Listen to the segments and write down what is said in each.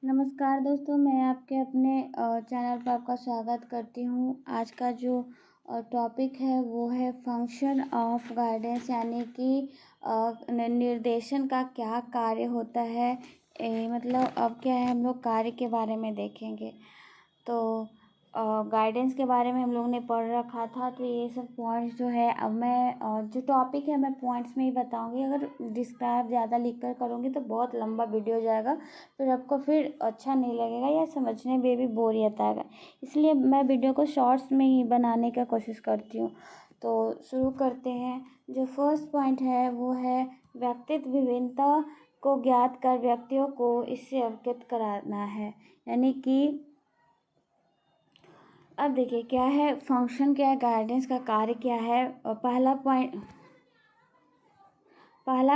नमस्कार दोस्तों, मैं आपके अपने चैनल पर आपका स्वागत करती हूँ। आज का जो टॉपिक है वो है फंक्शन ऑफ गाइडेंस, यानी कि निर्देशन का क्या कार्य होता है। मतलब अब क्या है, हम लोग कार्य के बारे में देखेंगे। तो गाइडेंस के बारे में हम लोग ने पढ़ रखा था, तो ये सब पॉइंट्स जो है अब मैं जो टॉपिक है मैं पॉइंट्स में ही बताऊंगी। अगर डिस्क्राइब ज़्यादा लिख कर करूँगी तो बहुत लंबा वीडियो हो जाएगा, फिर आपको फिर अच्छा नहीं लगेगा या समझने में भी बोरियत आएगा। इसलिए मैं वीडियो को शॉर्ट्स में ही बनाने का कोशिश करती हूँ। तो शुरू करते हैं। जो फर्स्ट पॉइंट है वो है व्यक्तित्व विभिन्नता को ज्ञात कर व्यक्तियों को इससे अवगत कराना है। यानी कि अब देखिए क्या है, फंक्शन क्या है, गाइडेंस का कार्य क्या है। पहला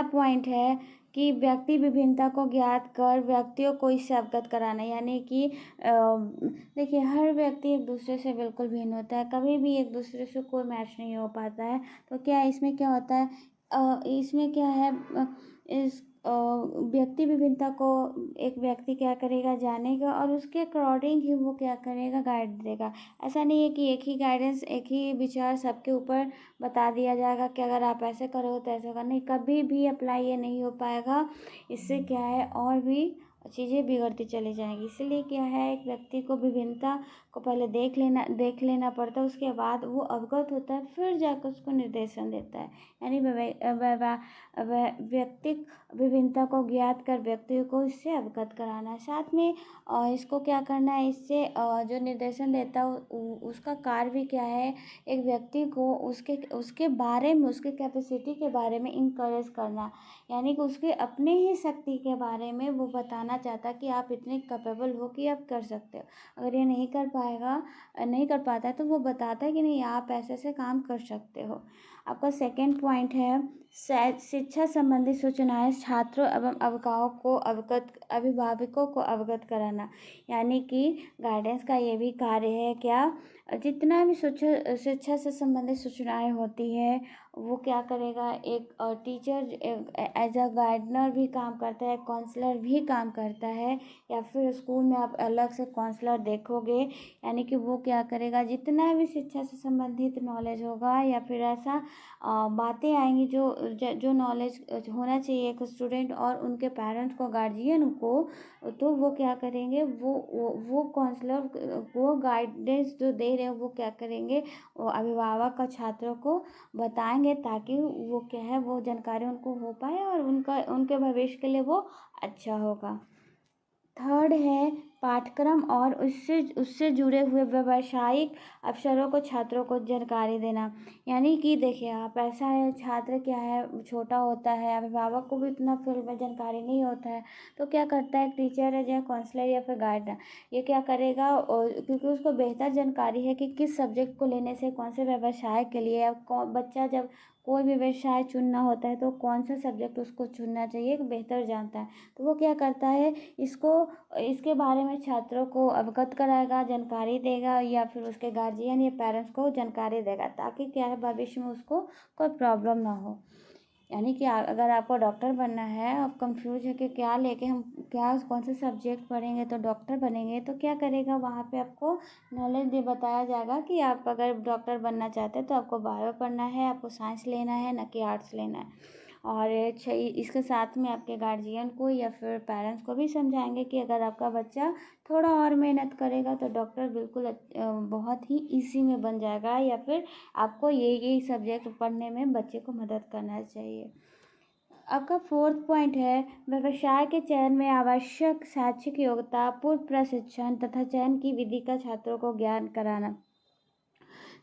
पॉइंट है कि व्यक्ति विभिन्नता को ज्ञात कर व्यक्तियों को इससे अवगत कराना। यानी कि देखिए, हर व्यक्ति एक दूसरे से बिल्कुल भिन्न होता है, कभी भी एक दूसरे से कोई मैच नहीं हो पाता है। तो क्या इसमें क्या होता है, इसमें क्या है, इस व्यक्ति विभिन्नता को एक व्यक्ति क्या करेगा, जानेगा और उसके अकॉर्डिंग ही वो क्या करेगा, गाइड देगा। ऐसा नहीं है कि एक ही गाइडेंस, एक ही विचार सबके ऊपर बता दिया जाएगा कि अगर आप ऐसे करो तो ऐसा करना, नहीं, कभी भी अप्लाई ये नहीं हो पाएगा। इससे क्या है, और भी चीज़ें बिगड़ती चली जाएंगी। इसलिए क्या है, एक व्यक्ति को विभिन्नता को पहले देख लेना पड़ता है, उसके बाद वो अवगत होता है, फिर जाकर उसको निर्देशन देता है। यानी व्यक्तिक विभिन्नता को ज्ञात कर व्यक्ति को इससे अवगत कराना है। साथ में इसको क्या करना है, इससे जो निर्देशन देता है उसका कार्य भी क्या है, एक व्यक्ति को उसके उसके बारे में, उसके कैपेसिटी के बारे में इंकरेज करना। यानी कि उसके अपने ही शक्ति के बारे में वो बताना चाहता है कि आप इतने कैपेबल हो कि आप कर सकते हो। अगर ये नहीं कर पाता है तो वो बताता है कि नहीं, आप ऐसे ऐसे काम कर सकते हो। आपका सेकेंड पॉइंट है शिक्षा संबंधी सूचनाएं छात्रों एवं अभिभावकों को अवगत कराना। यानी कि गाइडेंस का ये भी कार्य है क्या, जितना भी शिक्षा से संबंधित सूचनाएं होती है वो क्या करेगा, एक टीचर एज अ गाइडनर भी काम करता है, काउंसलर भी काम करता है, या फिर स्कूल में आप अलग से काउंसलर देखोगे। यानी कि वो क्या करेगा, जितना भी शिक्षा से संबंधित नॉलेज होगा या फिर ऐसा बातें आएंगी जो नॉलेज होना चाहिए एक स्टूडेंट और उनके पेरेंट्स को, गार्जियन को, तो वो क्या करेंगे, वो काउंसलर वो गाइडेंस जो दे रहे हैं वो क्या करेंगे, वो अभिभावक का छात्रों को बताएंगे, ताकि वो क्या है, वो जानकारी उनको हो पाए और उनके भविष्य के लिए वो अच्छा होगा। थर्ड है पाठ्यक्रम और उससे जुड़े हुए व्यावसायिक अवसरों को छात्रों को जानकारी देना। यानी कि देखिए, आप ऐसा है, छात्र क्या है, छोटा होता है, अभिभावक को भी इतना फील्ड में जानकारी नहीं होता है, तो क्या करता है, टीचर है या काउंसलर या फिर गाइडर, ये क्या करेगा, क्योंकि उसको बेहतर जानकारी है कि किस सब्जेक्ट को लेने से कौन से व्यवसाय के लिए, बच्चा जब कोई भी व्यवसाय चुनना होता है तो कौन सा सब्जेक्ट उसको चुनना चाहिए, बेहतर जानता है। तो वो क्या करता है, इसके बारे में छात्रों को अवगत कराएगा, जानकारी देगा, या फिर उसके गार्जियन या पेरेंट्स को जानकारी देगा, ताकि क्या है, भविष्य में उसको कोई प्रॉब्लम ना हो। यानी कि अगर आपको डॉक्टर बनना है, आप कंफ्यूज है कि क्या लेके हम कौन से सब्जेक्ट पढ़ेंगे तो डॉक्टर बनेंगे, तो क्या करेगा, वहाँ पे आपको नॉलेज दे बताया जाएगा कि आप अगर डॉक्टर बनना चाहते हैं तो आपको बायो पढ़ना है, आपको साइंस लेना है, ना कि आर्ट्स लेना है। और इसके साथ में आपके गार्जियन को या फिर पेरेंट्स को भी समझाएंगे कि अगर आपका बच्चा थोड़ा और मेहनत करेगा तो डॉक्टर बिल्कुल बहुत ही इजी में बन जाएगा, या फिर आपको ये सब्जेक्ट पढ़ने में बच्चे को मदद करना चाहिए। आपका फोर्थ पॉइंट है व्यवसाय के चयन में आवश्यक शैक्षिक योग्यता, पूर्व प्रशिक्षण तथा चयन की विधि का छात्रों को ज्ञान कराना।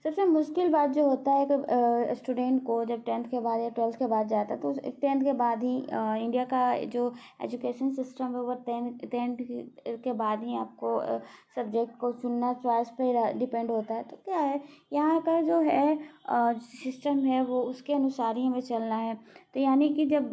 सबसे मुश्किल बात जो होता है कि स्टूडेंट को जब 10th के बाद या 12th के बाद जाता है, तो 10th के बाद ही इंडिया का जो एजुकेशन सिस्टम है वो 10th के बाद ही आपको सब्जेक्ट को चुनना, चॉइस पे डिपेंड होता है। तो क्या है, यहाँ का जो है सिस्टम है वो उसके अनुसार ही हमें चलना है। तो यानी कि जब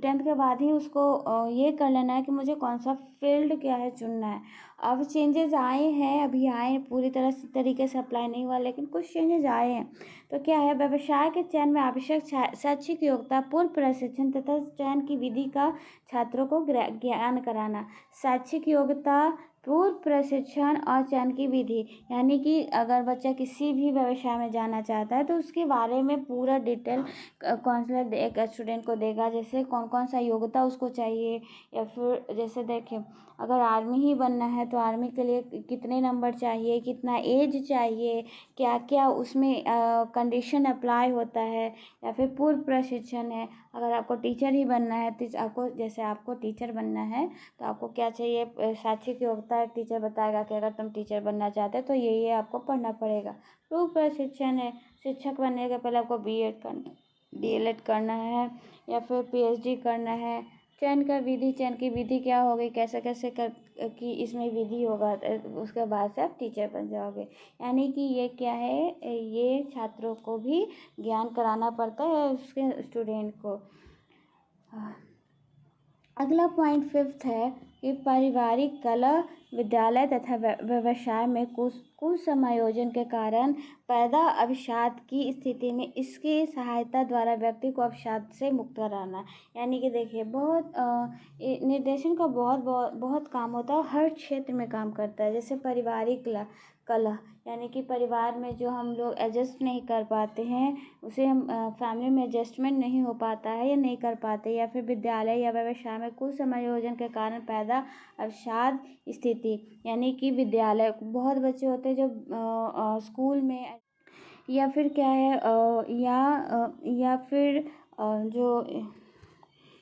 10th के बाद ही उसको ये कर लेना है कि मुझे कौन सा फील्ड क्या है चुनना है। अब चेंजेस आए हैं, अभी आए, पूरी तरीके से अप्लाई नहीं हुआ, लेकिन कुछ चेंजेस आए हैं। तो क्या है, व्यवसाय के चयन में आवश्यक शैक्षिक योग्यता, पूर्व प्रशिक्षण तथा चयन की विधि का छात्रों को ज्ञान कराना। शैक्षिक योग्यता, पूर्व प्रशिक्षण और चयन की विधि, यानी कि अगर बच्चा किसी भी व्यवसाय में जाना चाहता है तो उसके बारे में पूरा डिटेल काउंसलर एक स्टूडेंट को देगा, जैसे कौन कौन सा योग्यता उसको चाहिए, या फिर जैसे देखें अगर आर्मी ही बनना है तो आर्मी के लिए कितने नंबर चाहिए, कितना एज चाहिए, क्या क्या उसमें कंडीशन अप्लाई होता है, या फिर पूर्व प्रशिक्षण है। अगर आपको टीचर ही बनना है तो आपको टीचर बनना है तो आपको क्या चाहिए, शैक्षिक योग्यता एक टीचर बताएगा कि अगर तुम टीचर बनना चाहते हो तो ये आपको पढ़ना पड़ेगा। पूर्व प्रशिक्षण है, शिक्षक बनने के पहले आपको DLED करना है या फिर PhD करना है। चयन की विधि क्या होगी, कैसे कैसे कर कि इसमें विधि होगा, उसके बाद से आप टीचर बन जाओगे। यानी कि ये क्या है, ये छात्रों को भी ज्ञान कराना पड़ता है उसके स्टूडेंट को। अगला पॉइंट 5th है कि पारिवारिक कला, विद्यालय तथा व्यवसाय में कुसमायोजन के कारण पैदा अवसाद की स्थिति में इसकी सहायता द्वारा व्यक्ति को अवसाद से मुक्त कराना। यानी कि देखिए निर्देशन का बहुत काम होता है, हर क्षेत्र में काम करता है। जैसे पारिवारिक कला, यानी कि परिवार में जो हम लोग एडजस्ट नहीं कर पाते हैं, उसे हम फैमिली में एडजस्टमेंट नहीं हो पाता है या नहीं कर पाते, या फिर विद्यालय या व्यवसाय में कुसमायोजन के कारण पैदा अवसाद स्थिति, यानी कि विद्यालय बहुत बच्चे होते हैं जो स्कूल में या फिर क्या है या फिर जो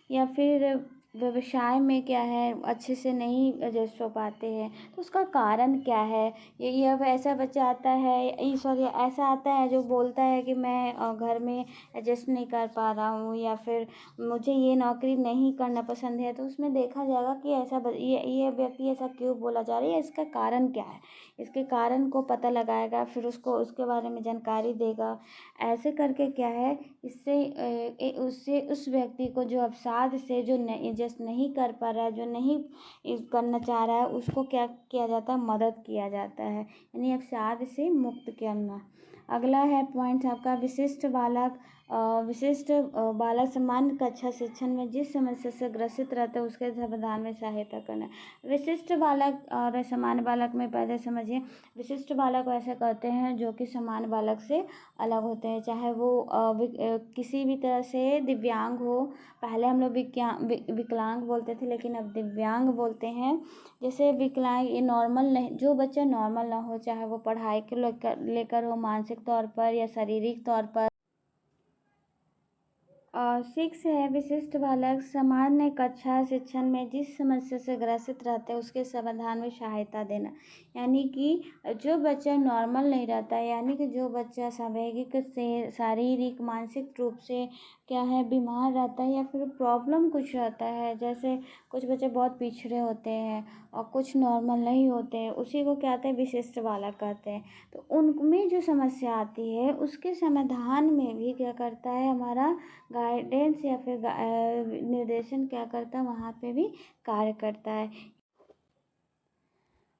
या फिर व्यवसाय में क्या है अच्छे से नहीं एडजस्ट हो पाते हैं, तो उसका कारण क्या है। ये अब ऐसा बच्चा आता है, सॉरी ऐसा आता है जो बोलता है कि मैं घर में एडजस्ट नहीं कर पा रहा हूँ, या फिर मुझे ये नौकरी नहीं करना पसंद है, तो उसमें देखा जाएगा कि ये व्यक्ति ऐसा क्यों बोला जा रहा है, इसका कारण क्या है। इसके कारण को पता लगाएगा, फिर उसके बारे में जानकारी देगा। ऐसे करके क्या है, इससे उससे उस व्यक्ति को जो अवसाद से जो एडजस्ट नहीं कर पा रहा है, जो नहीं करना चाह रहा है, उसको क्या किया जाता है, मदद किया जाता है, यानी अवसाद से मुक्त करना। अगला है पॉइंट आपका विशिष्ट बालक सामान्य कक्षा शिक्षण में जिस समस्या से ग्रसित रहते हैं उसके समाधान में सहायता करना। विशिष्ट बालक और सामान्य बालक में पहले समझिए। विशिष्ट बालक ऐसे करते हैं जो कि सामान्य बालक से अलग होते हैं, चाहे वो किसी भी तरह से दिव्यांग हो। पहले हम लोग विकलांग बोलते थे, लेकिन अब दिव्यांग बोलते हैं। जैसे विकलांग ये नॉर्मल नहीं, जो बच्चा नॉर्मल ना हो, चाहे वो पढ़ाई के लेकर हो, मानसिक तौर पर या शारीरिक तौर पर। 6 है विशिष्ट बालक सामान्य कक्षा शिक्षण में जिस समस्या से ग्रसित रहते हैं उसके समाधान में सहायता देना। यानी कि जो बच्चा नॉर्मल नहीं रहता है, यानी कि जो बच्चा सामूहिक से शारीरिक मानसिक रूप से क्या है बीमार रहता है, या फिर प्रॉब्लम कुछ रहता है, जैसे कुछ बच्चे बहुत पिछड़े होते हैं और कुछ नॉर्मल नहीं होते हैं, उसी को क्या कहते हैं, विशिष्ट बालक कहते हैं। तो उनमें जो समस्या आती है उसके समाधान में भी क्या करता है हमारा गाइडेंस या फिर निर्देशन क्या करता है, वहाँ पे भी कार्य करता है।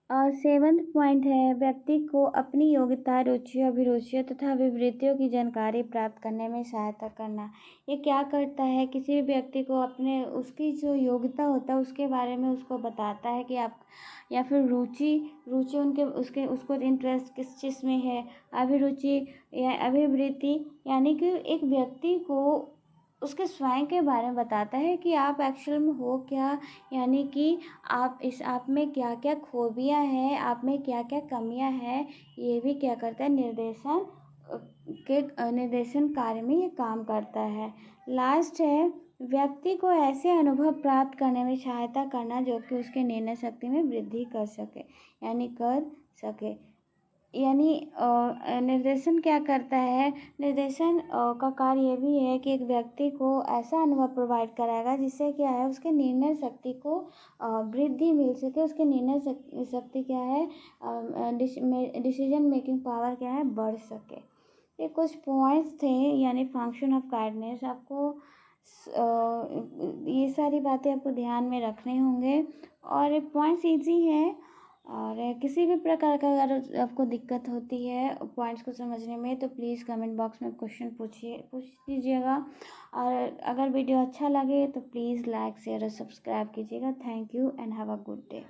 और 7th पॉइंट है व्यक्ति को अपनी योग्यता, रुचि, अभिरुचियों तथा विवृतियों की जानकारी प्राप्त करने में सहायता करना। ये क्या करता है, किसी भी व्यक्ति को अपने उसकी जो योग्यता होता है उसके बारे में उसको बताता है कि आप, या फिर रुचि उसको इंटरेस्ट किस चीज़ में है, अभिरुचि या अभिवृत्ति, यानी कि एक व्यक्ति को उसके स्वयं के बारे में बताता है कि आप एक्चुअल में हो क्या, यानी कि आप में क्या क्या खूबियाँ हैं, आप में क्या क्या कमियाँ हैं। ये भी क्या करता है, निर्देशन कार्य में ये काम करता है। लास्ट है व्यक्ति को ऐसे अनुभव प्राप्त करने में सहायता करना जो कि उसके निर्णय शक्ति में वृद्धि कर सके, यानी निर्देशन क्या करता है, निर्देशन का कार्य ये भी है कि एक व्यक्ति को ऐसा अनुभव प्रोवाइड कराएगा जिससे क्या है उसके निर्णय शक्ति को वृद्धि मिल सके, उसके निर्णय शक्ति क्या है, डिसीजन मेकिंग पावर क्या है, बढ़ सके। ये कुछ पॉइंट्स थे, यानी फंक्शन ऑफ काइंडनेस। आपको ये सारी बातें आपको ध्यान में रखने होंगे, और पॉइंट्स ईजी है। और किसी भी प्रकार का अगर आपको दिक्कत होती है पॉइंट्स को समझने में तो प्लीज़ कमेंट बॉक्स में क्वेश्चन पूछ दीजिएगा। और अगर वीडियो अच्छा लगे तो प्लीज़ लाइक शेयर और सब्सक्राइब कीजिएगा। Thank you and have a good day.